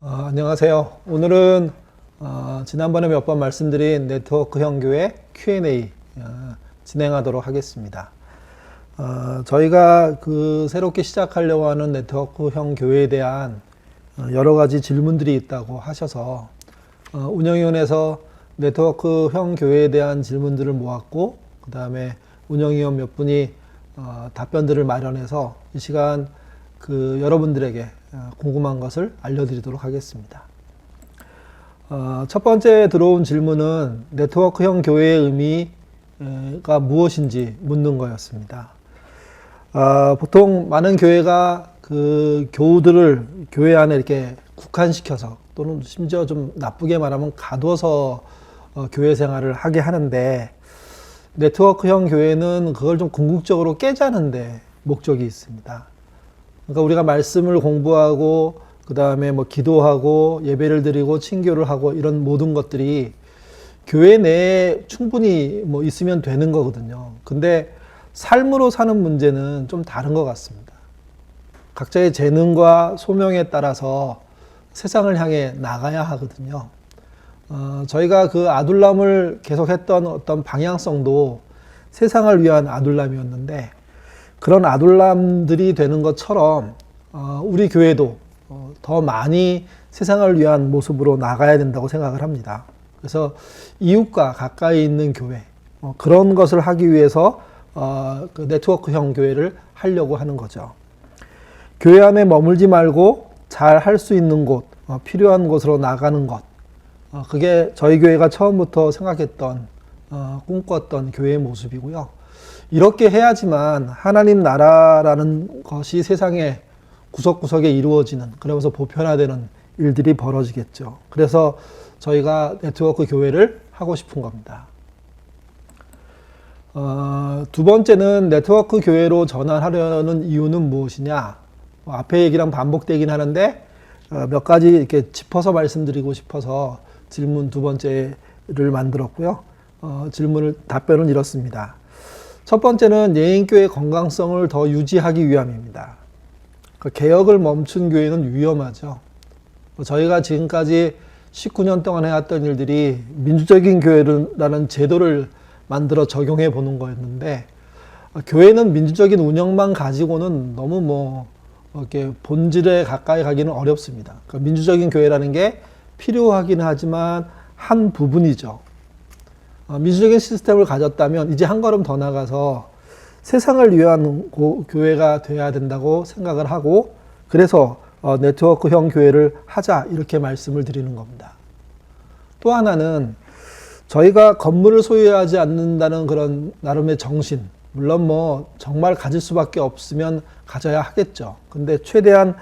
안녕하세요. 오늘은 지난번에 몇 번 말씀드린 네트워크형 교회 Q&A 진행하도록 하겠습니다. 저희가 새롭게 시작하려고 하는 네트워크형 교회에 대한 여러 가지 질문들이 있다고 하셔서 운영위원회에서 네트워크형 교회에 대한 질문들을 모았고, 그 다음에 운영위원 몇 분이 답변들을 마련해서 이 시간 여러분들에게 궁금한 것을 알려드리도록 하겠습니다. 첫 번째 들어온 질문은 네트워크형 교회의 의미가 무엇인지 묻는 거였습니다. 보통 많은 교회가 교우들을 교회 안에 이렇게 국한시켜서 또는 심지어 좀 나쁘게 말하면 가둬서 교회 생활을 하게 하는데, 네트워크형 교회는 그걸 좀 궁극적으로 깨자는데 목적이 있습니다. 그러니까 우리가 말씀을 공부하고 그 다음에 기도하고 예배를 드리고 친교를 하고 이런 모든 것들이 교회 내에 충분히 있으면 되는 거거든요. 근데 삶으로 사는 문제는 좀 다른 것 같습니다. 각자의 재능과 소명에 따라서 세상을 향해 나가야 하거든요. 저희가 아둘람을 계속했던 어떤 방향성도 세상을 위한 아둘람이었는데, 그런 아둘람들이 되는 것처럼 우리 교회도 더 많이 세상을 위한 모습으로 나가야 된다고 생각을 합니다. 그래서 이웃과 가까이 있는 교회, 그런 것을 하기 위해서 네트워크형 교회를 하려고 하는 거죠. 교회 안에 머물지 말고 잘 할 수 있는 곳, 필요한 곳으로 나가는 것, 그게 저희 교회가 처음부터 생각했던 꿈꿨던 교회의 모습이고요. 이렇게 해야지만 하나님 나라라는 것이 세상의 구석구석에 이루어지는, 그러면서 보편화되는 일들이 벌어지겠죠. 그래서 저희가 네트워크 교회를 하고 싶은 겁니다. 두 번째는 네트워크 교회로 전환하려는 이유는 무엇이냐? 앞에 얘기랑 반복되긴 하는데 몇 가지 이렇게 짚어서 말씀드리고 싶어서 질문 두 번째를 만들었고요. 답변은 이렇습니다. 첫 번째는 예인교회의 건강성을 더 유지하기 위함입니다. 개혁을 멈춘 교회는 위험하죠. 저희가 지금까지 19년 동안 해왔던 일들이 민주적인 교회라는 제도를 만들어 적용해 보는 거였는데, 교회는 민주적인 운영만 가지고는 너무 이렇게 본질에 가까이 가기는 어렵습니다. 민주적인 교회라는 게 필요하긴 하지만 한 부분이죠. 민주적인 시스템을 가졌다면 이제 한 걸음 더 나가서 세상을 위한 교회가 돼야 된다고 생각을 하고, 그래서 네트워크형 교회를 하자, 이렇게 말씀을 드리는 겁니다. 또 하나는 저희가 건물을 소유하지 않는다는 그런 나름의 정신, 물론 정말 가질 수밖에 없으면 가져야 하겠죠. 근데 최대한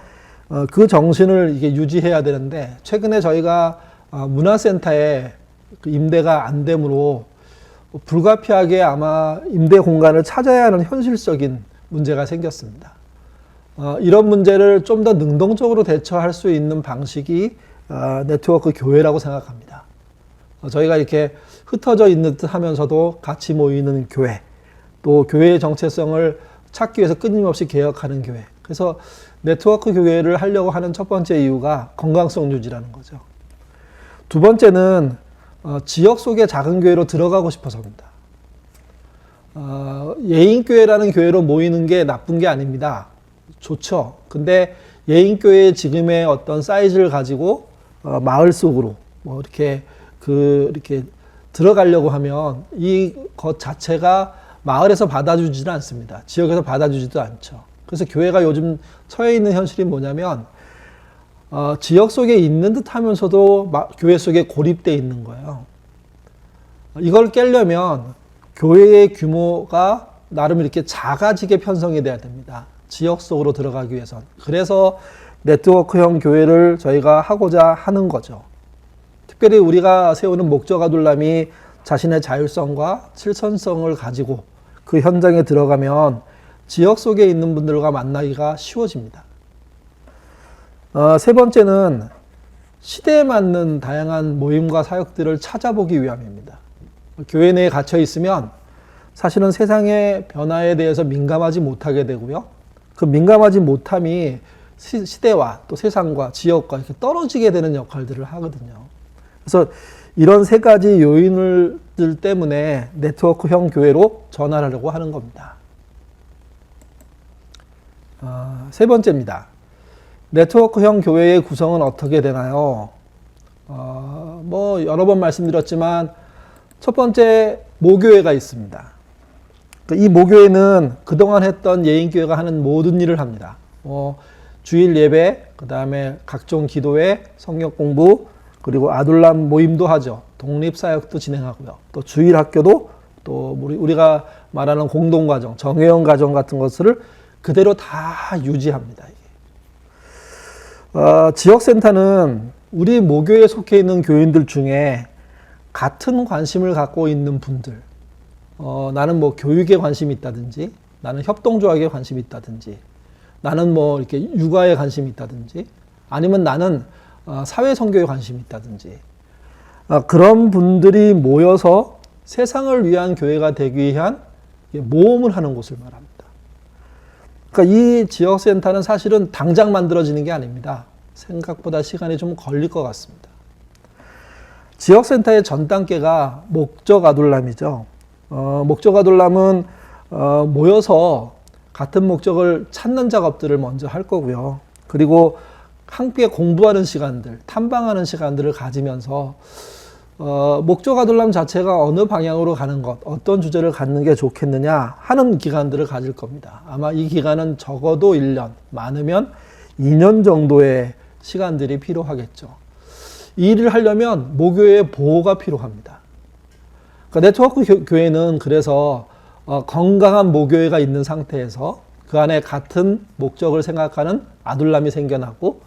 그 정신을 이게 유지해야 되는데, 최근에 저희가 문화센터에 임대가 안 되므로 불가피하게 아마 임대 공간을 찾아야 하는 현실적인 문제가 생겼습니다. 이런 문제를 좀 더 능동적으로 대처할 수 있는 방식이 네트워크 교회라고 생각합니다. 저희가 이렇게 흩어져 있는 듯 하면서도 같이 모이는 교회, 또 교회의 정체성을 찾기 위해서 끊임없이 개혁하는 교회. 그래서 네트워크 교회를 하려고 하는 첫 번째 이유가 건강성 유지라는 거죠. 두 번째는 지역 속의 작은 교회로 들어가고 싶어서입니다. 예인교회라는 교회로 모이는 게 나쁜 게 아닙니다. 좋죠. 근데 예인교회의 지금의 어떤 사이즈를 가지고 마을 속으로 이렇게 들어가려고 하면 이것 자체가 마을에서 받아주지는 않습니다. 지역에서 받아주지도 않죠. 그래서 교회가 요즘 처해 있는 현실이 뭐냐면, 지역 속에 있는 듯 하면서도 교회 속에 고립되어 있는 거예요. 이걸 깨려면 교회의 규모가 나름 이렇게 작아지게 편성이 돼야 됩니다. 지역 속으로 들어가기 위해선. 그래서 네트워크형 교회를 저희가 하고자 하는 거죠. 특별히 우리가 세우는 목적 아둘람이 자신의 자율성과 실천성을 가지고 그 현장에 들어가면 지역 속에 있는 분들과 만나기가 쉬워집니다. 세 번째는 시대에 맞는 다양한 모임과 사역들을 찾아보기 위함입니다. 교회 내에 갇혀 있으면 사실은 세상의 변화에 대해서 민감하지 못하게 되고요. 그 민감하지 못함이 시대와 또 세상과 지역과 이렇게 떨어지게 되는 역할들을 하거든요. 그래서 이런 세 가지 요인들 때문에 네트워크형 교회로 전환하려고 하는 겁니다. 세 번째입니다. 네트워크형 교회의 구성은 어떻게 되나요? 여러 번 말씀드렸지만 첫 번째 모교회가 있습니다. 이 모교회는 그동안 했던 예인교회가 하는 모든 일을 합니다. 주일 예배, 그 다음에 각종 기도회, 성경 공부, 그리고 아둘람 모임도 하죠. 독립사역도 진행하고요. 또 주일 학교도 또 우리가 말하는 공동가정, 정회원 가정 같은 것을 그대로 다 유지합니다. 지역센터는 우리 모교에 속해 있는 교인들 중에 같은 관심을 갖고 있는 분들, 나는 교육에 관심이 있다든지, 나는 협동조합에 관심이 있다든지, 나는 이렇게 육아에 관심이 있다든지, 아니면 나는 사회선교에 관심이 있다든지, 그런 분들이 모여서 세상을 위한 교회가 되기 위한 모험을 하는 곳을 말합니다. 그러니까 이 지역센터는 사실은 당장 만들어지는 게 아닙니다. 생각보다 시간이 좀 걸릴 것 같습니다. 지역센터의 전 단계가 목적 아둘람이죠. 목적 아둘람은 모여서 같은 목적을 찾는 작업들을 먼저 할 거고요. 그리고 함께 공부하는 시간들, 탐방하는 시간들을 가지면서 목적 아둘람 자체가 어느 방향으로 가는 것, 어떤 주제를 갖는 게 좋겠느냐 하는 기간들을 가질 겁니다. 아마 이 기간은 적어도 1년, 많으면 2년 정도의 시간들이 필요하겠죠. 이 일을 하려면 모교의 보호가 필요합니다. 그러니까 네트워크 교회는 그래서 건강한 모교회가 있는 상태에서 그 안에 같은 목적을 생각하는 아둘람이 생겨나고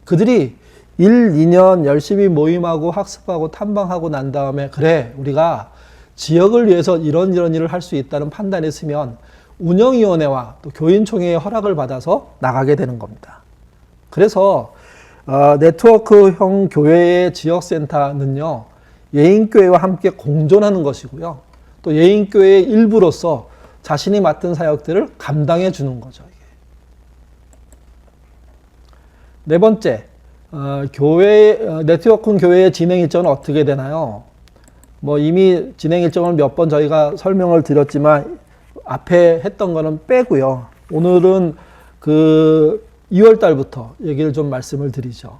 그들이 1, 2년 열심히 모임하고 학습하고 탐방하고 난 다음에 그래 우리가 지역을 위해서 이런 일을 할 수 있다는 판단이 있으면 운영위원회와 또 교인총회의 허락을 받아서 나가게 되는 겁니다. 그래서 네트워크형 교회의 지역센터는요 예인교회와 함께 공존하는 것이고요 또 예인교회의 일부로서 자신이 맡은 사역들을 감당해 주는 거죠. 네 번째, 네트워크 교회의 진행 일정은 어떻게 되나요? 이미 진행 일정을 몇 번 저희가 설명을 드렸지만 앞에 했던 거는 빼고요. 오늘은 2월 달부터 얘기를 좀 말씀을 드리죠.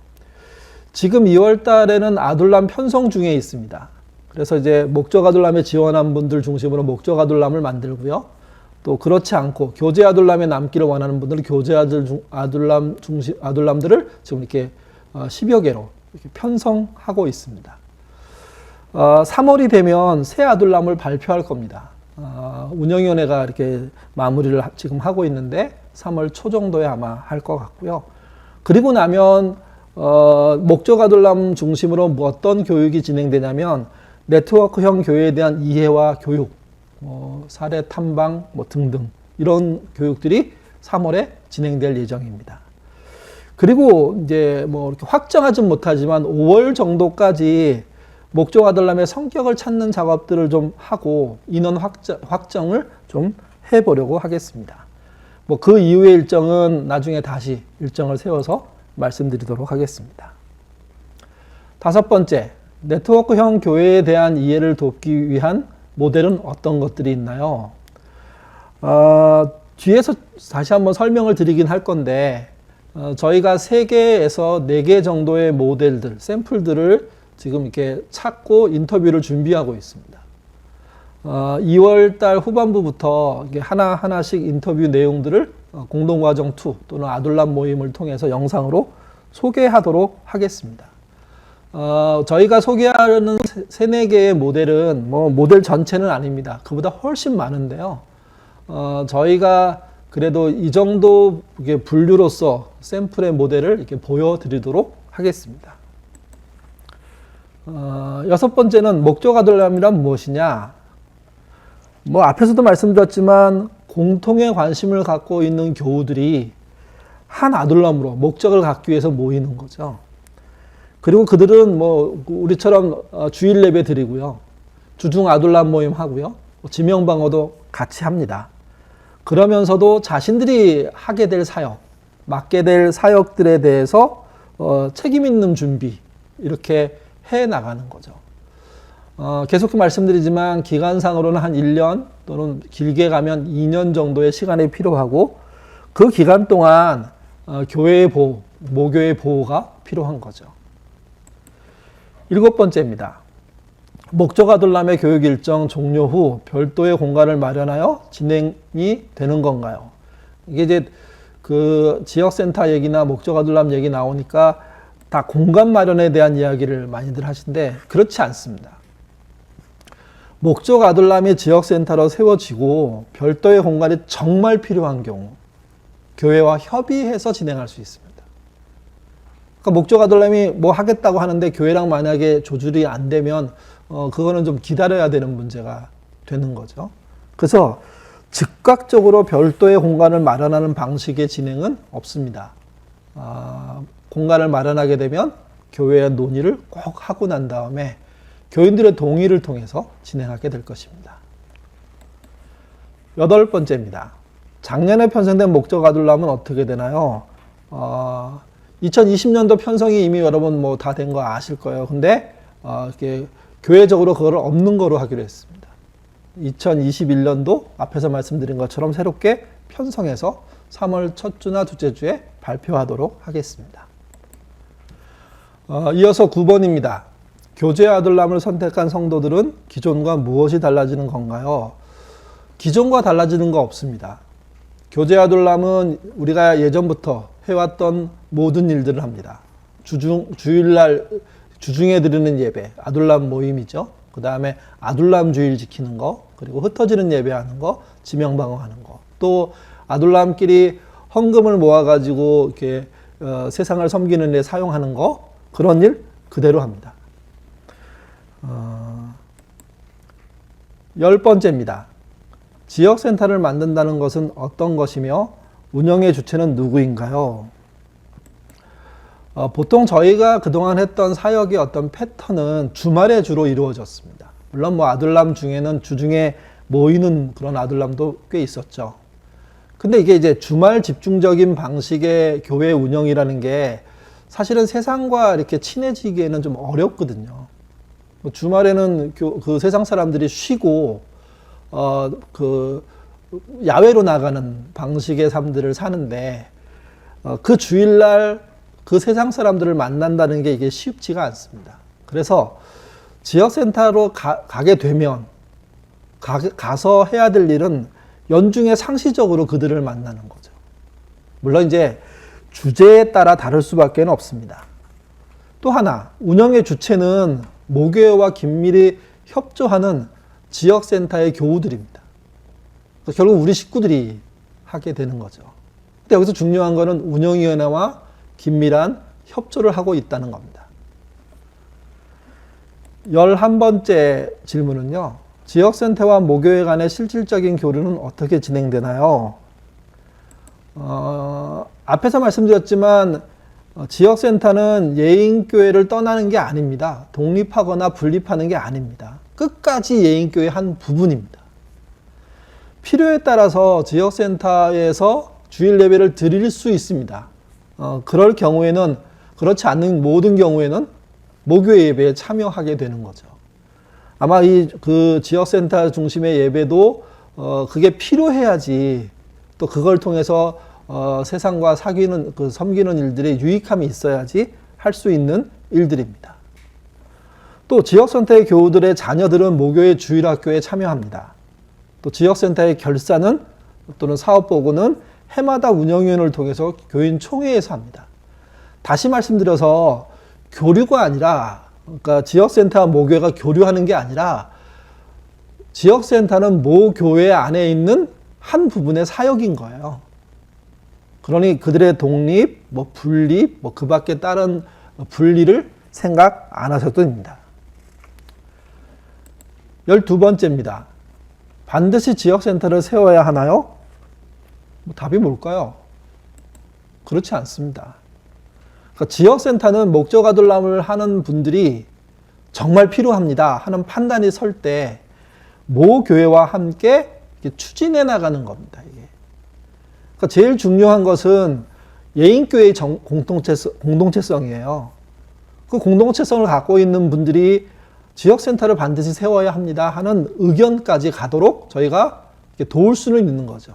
지금 2월 달에는 아둘람 편성 중에 있습니다. 그래서 이제 목적 아둘람에 지원한 분들 중심으로 목적 아둘람을 만들고요. 또 그렇지 않고 교제 아둘람에 남기를 원하는 분들은 교제 아둘람들을 지금 이렇게 10여 개로 이렇게 편성하고 있습니다. 3월이 되면 새 아둘람을 발표할 겁니다. 운영위원회가 이렇게 마무리를 지금 하고 있는데 3월 초 정도에 아마 할 것 같고요. 그리고 나면 목적 아둘람 중심으로 어떤 교육이 진행되냐면 네트워크형 교회에 대한 이해와 교육, 사례 탐방 등등 이런 교육들이 3월에 진행될 예정입니다. 그리고 이제 이렇게 확정하진 못하지만 5월 정도까지 목적 아둘람의 성격을 찾는 작업들을 좀 하고 인원 확정을 좀 해보려고 하겠습니다. 그 이후의 일정은 나중에 다시 일정을 세워서 말씀드리도록 하겠습니다. 다섯 번째, 네트워크형 교회에 대한 이해를 돕기 위한 모델은 어떤 것들이 있나요? 뒤에서 다시 한번 설명을 드리긴 할 건데 저희가 3개에서 4개 정도의 모델들, 샘플들을 지금 이렇게 찾고 인터뷰를 준비하고 있습니다. 2월 달 후반부부터 하나하나씩 인터뷰 내용들을 공동과정 2 또는 아둘람 모임을 통해서 영상으로 소개하도록 하겠습니다. 저희가 소개하는 3-4개의 모델은 모델 전체는 아닙니다. 그보다 훨씬 많은데요. 저희가 그래도 이 정도 분류로서 샘플의 모델을 이렇게 보여드리도록 하겠습니다. 여섯 번째는 목적 아둘람이란 무엇이냐? 앞에서도 말씀드렸지만 공통의 관심을 갖고 있는 교우들이 한 아둘람으로 목적을 갖기 위해서 모이는 거죠. 그리고 그들은 우리처럼 주일 예배 드리고요. 주중 아둘람 모임 하고요. 지명방어도 같이 합니다. 그러면서도 자신들이 하게 될 사역, 맡게 될 사역들에 대해서 책임 있는 준비 이렇게 해 나가는 거죠. 계속 말씀드리지만 기간상으로는 한 1년 또는 길게 가면 2년 정도의 시간이 필요하고 그 기간 동안 교회의 보호, 모교의 보호가 필요한 거죠. 7번째입니다. 목적 아둘람의 교육 일정 종료 후 별도의 공간을 마련하여 진행이 되는 건가요? 이게 이제 그 지역센터 얘기나 목적 아둘람 얘기 나오니까 다 공간 마련에 대한 이야기를 많이들 하시는데 그렇지 않습니다. 목적 아둘람이 지역센터로 세워지고 별도의 공간이 정말 필요한 경우 교회와 협의해서 진행할 수 있습니다. 그러니까 목적 아둘람이 뭐 하겠다고 하는데 교회랑 만약에 조율이 안 되면 그거는 좀 기다려야 되는 문제가 되는 거죠. 그래서 즉각적으로 별도의 공간을 마련하는 방식의 진행은 없습니다. 공간을 마련하게 되면 교회와 논의를 꼭 하고 난 다음에 교인들의 동의를 통해서 진행하게 될 것입니다. 8번째입니다. 작년에 편성된 목적 아둘람은 어떻게 되나요? 2020년도 편성이 이미 여러분 뭐 다 된 거 아실 거예요. 근데 이렇게 교회적으로 그걸 없는 거로 하기로 했습니다. 2021년도 앞에서 말씀드린 것처럼 새롭게 편성해서 3월 첫 주나 둘째 주에 발표하도록 하겠습니다. 이어서 9번입니다. 교제 아둘람을 선택한 성도들은 기존과 무엇이 달라지는 건가요? 기존과 달라지는 거 없습니다. 교제 아둘람은 우리가 예전부터 해왔던 모든 일들을 합니다. 주일날 주중에 드리는 예배, 아둘람 모임이죠. 그 다음에 아둘람 주일 지키는 거, 그리고 흩어지는 예배하는 거, 지명방어하는 거, 또 아둘람끼리 헌금을 모아가지고 이렇게 세상을 섬기는 데 사용하는 거, 그런 일 그대로 합니다. 10번째입니다. 지역센터를 만든다는 것은 어떤 것이며 운영의 주체는 누구인가요? 보통 저희가 그동안 했던 사역의 어떤 패턴은 주말에 주로 이루어졌습니다. 물론 뭐 아둘람 중에는 주중에 모이는 그런 아둘람도 꽤 있었죠. 근데 이게 이제 주말 집중적인 방식의 교회 운영이라는 게 사실은 세상과 이렇게 친해지기에는 좀 어렵거든요. 주말에는 그 세상 사람들이 쉬고 그 야외로 나가는 방식의 삶들을 사는데 그 주일날 그 세상 사람들을 만난다는 게 이게 쉽지가 않습니다. 그래서 지역센터로 가게 되면 가서 해야 될 일은 연중에 상시적으로 그들을 만나는 거죠. 물론 이제 주제에 따라 다를 수밖에 없습니다. 또 하나, 운영의 주체는 모교회와 긴밀히 협조하는 지역센터의 교우들입니다. 결국 우리 식구들이 하게 되는 거죠. 근데 여기서 중요한 거는 운영위원회와 긴밀한 협조를 하고 있다는 겁니다. 11번째 질문은요. 지역센터와 모교회 간의 실질적인 교류는 어떻게 진행되나요? 앞에서 말씀드렸지만 지역센터는 예인교회를 떠나는 게 아닙니다. 독립하거나 분립하는 게 아닙니다. 끝까지 예인교회의 한 부분입니다. 필요에 따라서 지역센터에서 주일 예배를 드릴 수 있습니다. 그럴 경우에는, 그렇지 않는 모든 경우에는 모교회 예배에 참여하게 되는 거죠. 아마 그 지역센터 중심의 예배도 그게 필요해야지 또 그걸 통해서 세상과 섬기는 일들의 유익함이 있어야지 할 수 있는 일들입니다. 또 지역센터의 교우들의 자녀들은 모교회 주일학교에 참여합니다. 또 지역센터의 결사는 또는 사업보고는 해마다 운영위원회를 통해서 교인 총회에서 합니다. 다시 말씀드려서 교류가 아니라, 그러니까 지역센터와 모교회가 교류하는 게 아니라 지역센터는 모교회 안에 있는 한 부분의 사역인 거예요. 그러니 그들의 독립, 분립, 그 밖에 다른 분리를 생각 안 하셔도 됩니다. 12번째입니다. 반드시 지역센터를 세워야 하나요? 답이 뭘까요? 그렇지 않습니다. 그러니까 지역센터는 목적 아둘람을 하는 분들이 정말 필요합니다 하는 판단이 설 때 모 교회와 함께 추진해 나가는 겁니다. 이게. 그러니까 제일 중요한 것은 예인교회의 공동체성이에요. 그 공동체성을 갖고 있는 분들이 지역센터를 반드시 세워야 합니다 하는 의견까지 가도록 저희가 도울 수는 있는 거죠.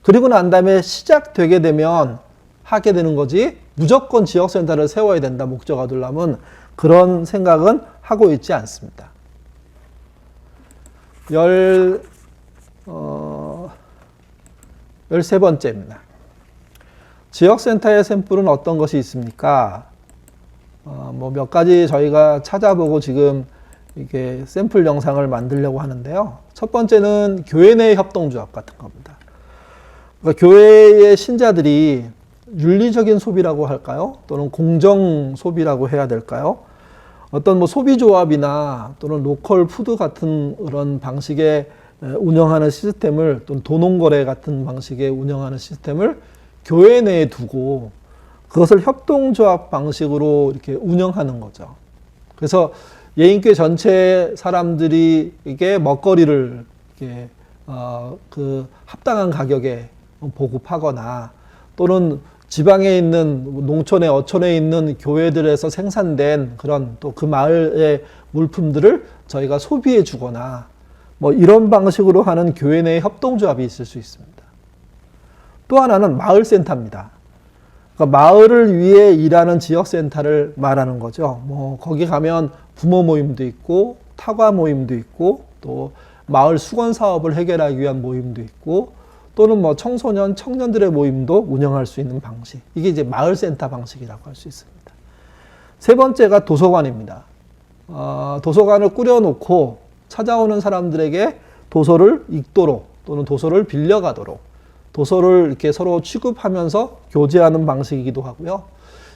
그리고 난 다음에 시작되게 되면 하게 되는 거지, 무조건 지역센터를 세워야 된다, 목적 아둘람은, 그런 생각은 하고 있지 않습니다. 13번째입니다. 지역센터의 샘플은 어떤 것이 있습니까? 몇 가지 저희가 찾아보고 지금 이게 샘플 영상을 만들려고 하는데요. 첫 번째는 교회 내 협동조합 같은 겁니다. 그러니까 교회의 신자들이 윤리적인 소비라고 할까요? 또는 공정 소비라고 해야 될까요? 어떤 소비조합이나 또는 로컬 푸드 같은 그런 방식의 운영하는 시스템을, 또는 도농거래 같은 방식의 운영하는 시스템을 교회 내에 두고 그것을 협동조합 방식으로 이렇게 운영하는 거죠. 그래서 예인교회 전체 사람들이 이게 먹거리를 이렇게 그 합당한 가격에 보급하거나, 또는 지방에 있는 농촌에 어촌에 있는 교회들에서 생산된 그런 또 그 마을의 물품들을 저희가 소비해 주거나, 이런 방식으로 하는 교회 내의 협동조합이 있을 수 있습니다. 또 하나는 마을센터입니다. 그러니까 마을을 위해 일하는 지역센터를 말하는 거죠. 거기 가면 부모 모임도 있고, 타과 모임도 있고, 또 마을 수건 사업을 해결하기 위한 모임도 있고, 또는 청소년, 청년들의 모임도 운영할 수 있는 방식. 이게 이제 마을센터 방식이라고 할 수 있습니다. 세 번째가 도서관입니다. 도서관을 꾸려놓고 찾아오는 사람들에게 도서를 읽도록, 또는 도서를 빌려가도록, 도서를 이렇게 서로 취급하면서 교제하는 방식이기도 하고요.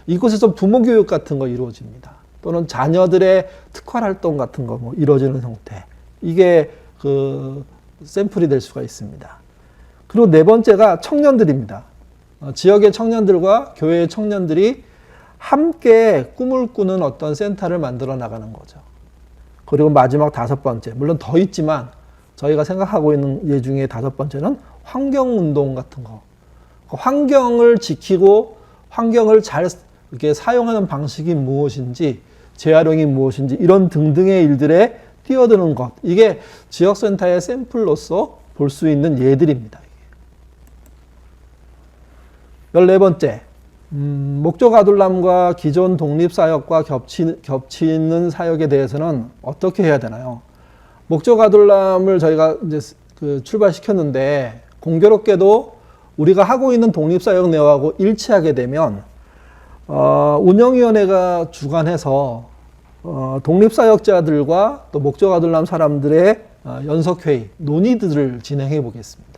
이곳에서 부모 교육 같은 거 이루어집니다. 또는 자녀들의 특화 활동 같은 거 이루어지는 형태. 이게 그 샘플이 될 수가 있습니다. 그리고 네 번째가 청년들입니다. 지역의 청년들과 교회의 청년들이 함께 꿈을 꾸는 어떤 센터를 만들어 나가는 거죠. 그리고 마지막 다섯 번째, 물론 더 있지만 저희가 생각하고 있는 예 중에 다섯 번째는 환경운동 같은 거. 환경을 지키고 환경을 잘 이렇게 사용하는 방식이 무엇인지, 재활용이 무엇인지, 이런 등등의 일들에 뛰어드는 것. 이게 지역센터의 샘플로서 볼 수 있는 예들입니다. 14번째, 목적 아둘람과 기존 독립사역과 겹치는 사역에 대해서는 어떻게 해야 되나요? 목적 아둘람을 저희가 이제 출발시켰는데, 공교롭게도 우리가 하고 있는 독립사역 내용하고 일치하게 되면, 운영위원회가 주관해서 독립사역자들과 또 목적 아둘람 사람들의 연석회의, 논의들을 진행해 보겠습니다.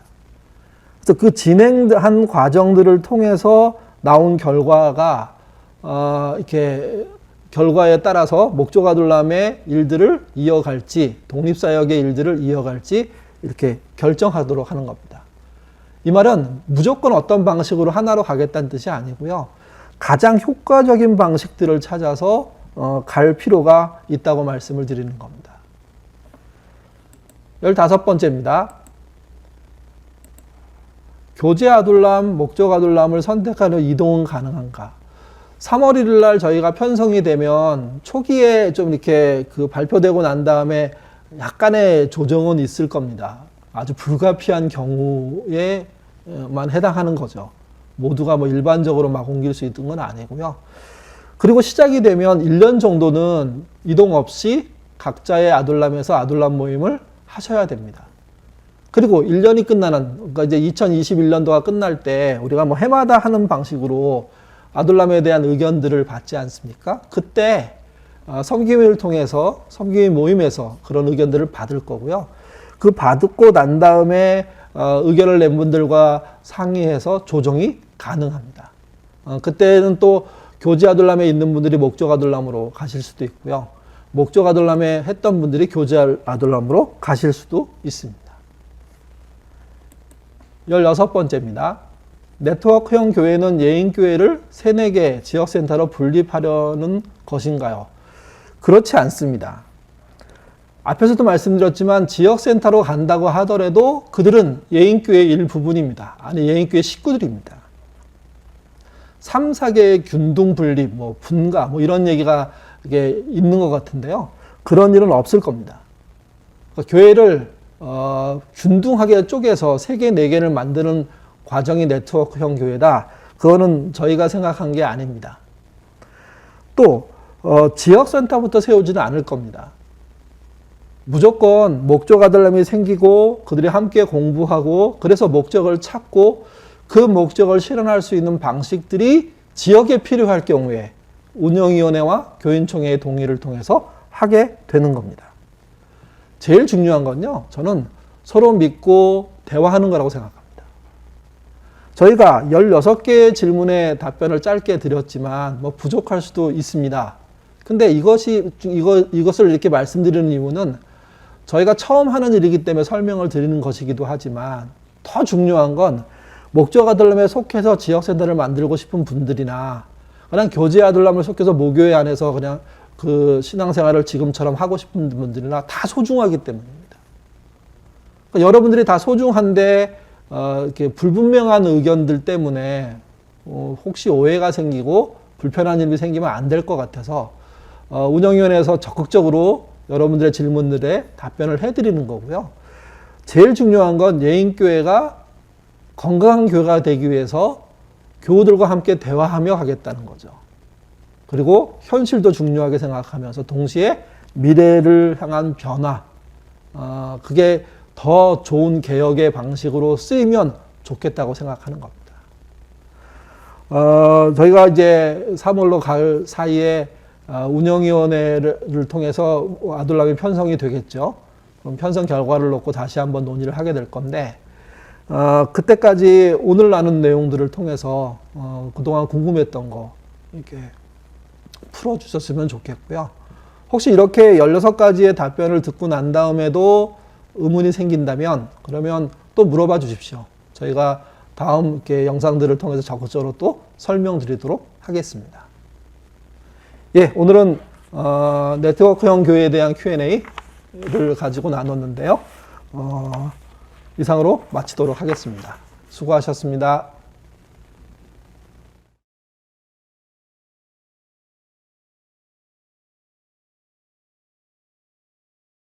그래서 그 진행한 과정들을 통해서 나온 결과가 이렇게 결과에 따라서 목적 아둘람의 일들을 이어갈지, 독립사역의 일들을 이어갈지 이렇게 결정하도록 하는 겁니다. 이 말은 무조건 어떤 방식으로 하나로 가겠다는 뜻이 아니고요. 가장 효과적인 방식들을 찾아서 갈 필요가 있다고 말씀을 드리는 겁니다. 15번째입니다. 교제 아둘람, 목적 아둘람을 선택하는 이동은 가능한가? 3월 1일 날 저희가 편성이 되면 초기에 좀 이렇게 발표되고 난 다음에 약간의 조정은 있을 겁니다. 아주 불가피한 경우에만 해당하는 거죠. 모두가 일반적으로 막 옮길 수 있는 건 아니고요. 그리고 시작이 되면 1년 정도는 이동 없이 각자의 아둘람에서 아둘람 모임을 하셔야 됩니다. 그리고 1년이 그러니까 이제 2021년도가 끝날 때 우리가 해마다 하는 방식으로 아둘람에 대한 의견들을 받지 않습니까? 그때 섬김을 통해서 섬김 모임에서 그런 의견들을 받을 거고요. 그 받고 난 다음에 의견을 낸 분들과 상의해서 조정이 가능합니다. 그때는 또 교제 아둘람에 있는 분들이 목적 아둘람으로 가실 수도 있고요. 목적 아둘람에 했던 분들이 교제 아둘람으로 가실 수도 있습니다. 16번째입니다. 네트워크형 교회는 예인교회를 3, 4개 지역센터로 분립하려는 것인가요? 그렇지 않습니다. 앞에서도 말씀드렸지만 지역센터로 간다고 하더라도 그들은 예인교회의 일부분입니다. 아니, 예인교회 식구들입니다. 3, 4개의 균등 분립, 뭐 분가, 뭐 이런 얘기가 이게 있는 것 같은데요. 그런 일은 없을 겁니다. 그러니까 교회를 균등하게 쪼개서 3개, 4개를 만드는 과정이 네트워크형 교회다. 그거는 저희가 생각한 게 아닙니다. 또 지역센터부터 세우지는 않을 겁니다. 무조건 목적 아들람이 생기고 그들이 함께 공부하고 그래서 목적을 찾고 그 목적을 실현할 수 있는 방식들이 지역에 필요할 경우에 운영위원회와 교인총회의 동의를 통해서 하게 되는 겁니다. 제일 중요한 건요, 저는 서로 믿고 대화하는 거라고 생각합니다. 저희가 16개의 질문에 답변을 짧게 드렸지만 뭐 부족할 수도 있습니다. 근데 이것을 이렇게 말씀드리는 이유는 저희가 처음 하는 일이기 때문에 설명을 드리는 것이기도 하지만 더 중요한 건 목적 아들람에 속해서 지역센터를 만들고 싶은 분들이나 그냥 교제 아들람을 속해서 모교회 안에서 그냥 그 신앙생활을 지금처럼 하고 싶은 분들이나 다 소중하기 때문입니다. 그러니까 여러분들이 다 소중한데 이렇게 불분명한 의견들 때문에 혹시 오해가 생기고 불편한 일이 생기면 안 될 것 같아서 운영위원회에서 적극적으로 여러분들의 질문들에 답변을 해드리는 거고요. 제일 중요한 건 예인교회가 건강한 교회가 되기 위해서 교우들과 함께 대화하며 가겠다는 거죠. 그리고 현실도 중요하게 생각하면서 동시에 미래를 향한 변화, 그게 더 좋은 개혁의 방식으로 쓰이면 좋겠다고 생각하는 겁니다. 저희가 이제 3월로 가을 사이에 운영위원회를 통해서 아둘람이 편성이 되겠죠. 그럼 편성 결과를 놓고 다시 한번 논의를 하게 될 건데, 그때까지 오늘 나눈 내용들을 통해서 그동안 궁금했던 거 이렇게 풀어주셨으면 좋겠고요. 혹시 이렇게 16가지의 답변을 듣고 난 다음에도 의문이 생긴다면 그러면 또 물어봐 주십시오. 저희가 다음 이렇게 영상들을 통해서 적극적으로 또 설명드리도록 하겠습니다. 예, 오늘은 네트워크형 교회에 대한 Q&A를 가지고 나눴는데요. 이상으로 마치도록 하겠습니다. 수고하셨습니다.